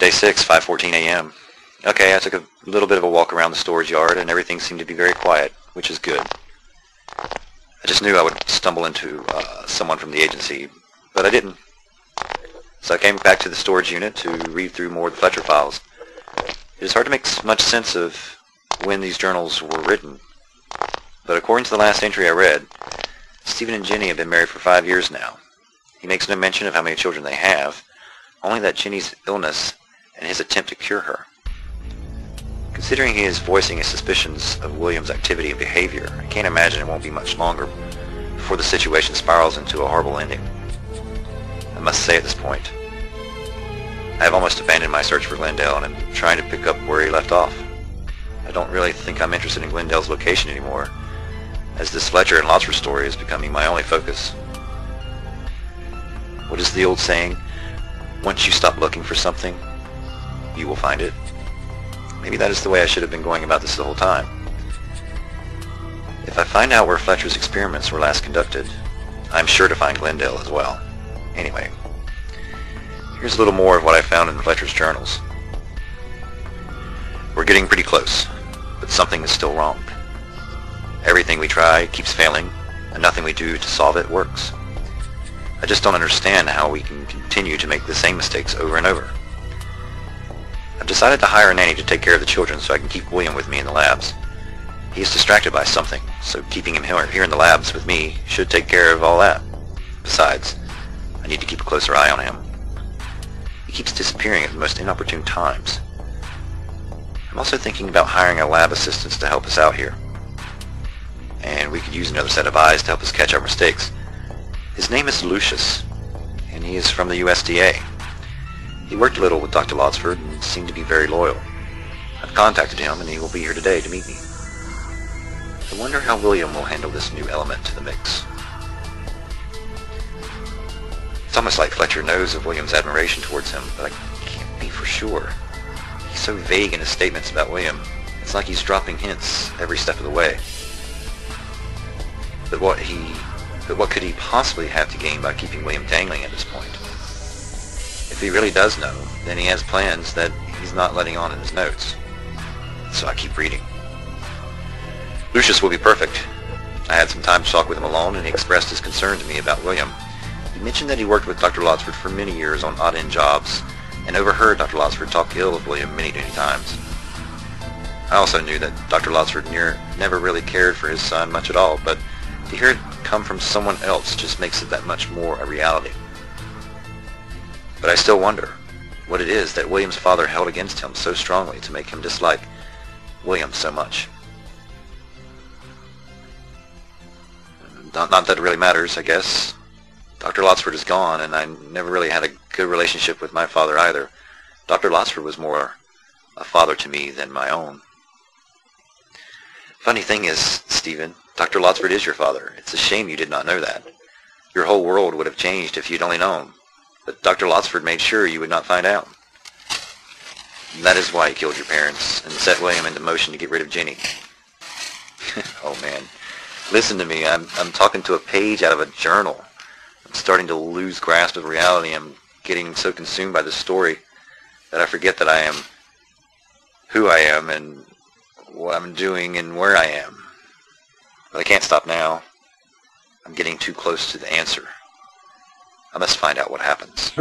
Day 6, 5:14 a.m. Okay, I took a little bit of a walk around the storage yard, and everything seemed to be very quiet, which is good. I just knew I would stumble into someone from the agency, but I didn't. So I came back to the storage unit to read through more of the Fletcher files. It is hard to make much sense of when these journals were written, but according to the last entry I read, Stephen and Jenny have been married for 5 years now. He makes no mention of how many children they have, only that Jenny's illness and his attempt to cure her. Considering he is voicing his suspicions of William's activity and behavior, I can't imagine it won't be much longer before the situation spirals into a horrible ending. I must say at this point, I have almost abandoned my search for Glendale and am trying to pick up where he left off. I don't really think I'm interested in Glendale's location anymore, as this Fletcher and Lotsford story is becoming my only focus. What is the old saying? Once you stop looking for something, you will find it. Maybe that is the way I should have been going about this the whole time. If I find out where Fletcher's experiments were last conducted, I'm sure to find Glendale as well. Anyway, here's a little more of what I found in Fletcher's journals. We're getting pretty close, but something is still wrong. Everything we try keeps failing, and nothing we do to solve it works. I just don't understand how we can continue to make the same mistakes over and over. I've decided to hire a nanny to take care of the children so I can keep William with me in the labs. He is distracted by something, so keeping him here in the labs with me should take care of all that. Besides, I need to keep a closer eye on him. He keeps disappearing at the most inopportune times. I'm also thinking about hiring a lab assistant to help us out here. And we could use another set of eyes to help us catch our mistakes. His name is Lucius, and he is from the USDA. He worked a little with Dr. Lotsford and seemed to be very loyal. I've contacted him, and he will be here today to meet me. I wonder how William will handle this new element to the mix. It's almost like Fletcher knows of William's admiration towards him, but I can't be for sure. He's so vague in his statements about William. It's like he's dropping hints every step of the way. But what could he possibly have to gain by keeping William dangling at this point? If he really does know, then he has plans that he's not letting on in his notes. So I keep reading. Lucius will be perfect. I had some time to talk with him alone, and he expressed his concern to me about William. He mentioned that he worked with Dr. Lotsford for many years on odd-end jobs, and overheard Dr. Lotsford talk ill of William many times. I also knew that Dr. Lotsford never really cared for his son much at all, but to hear it come from someone else just makes it that much more a reality. But I still wonder what it is that William's father held against him so strongly to make him dislike William so much. Not that it really matters, I guess. Dr. Lotsford is gone, and I never really had a good relationship with my father either. Dr. Lotsford was more a father to me than my own. Funny thing is, Stephen, Dr. Lotsford is your father. It's a shame you did not know that. Your whole world would have changed if you'd only known. But Dr. Lotsford made sure you would not find out. That is why he killed your parents and set William into motion to get rid of Jenny. Oh man, listen to me. I'm talking to a page out of a journal. I'm starting to lose grasp of reality. I'm getting so consumed by this story that I forget that I am who I am and what I'm doing and where I am. But I can't stop now. I'm getting too close to the answer. I must find out what happens.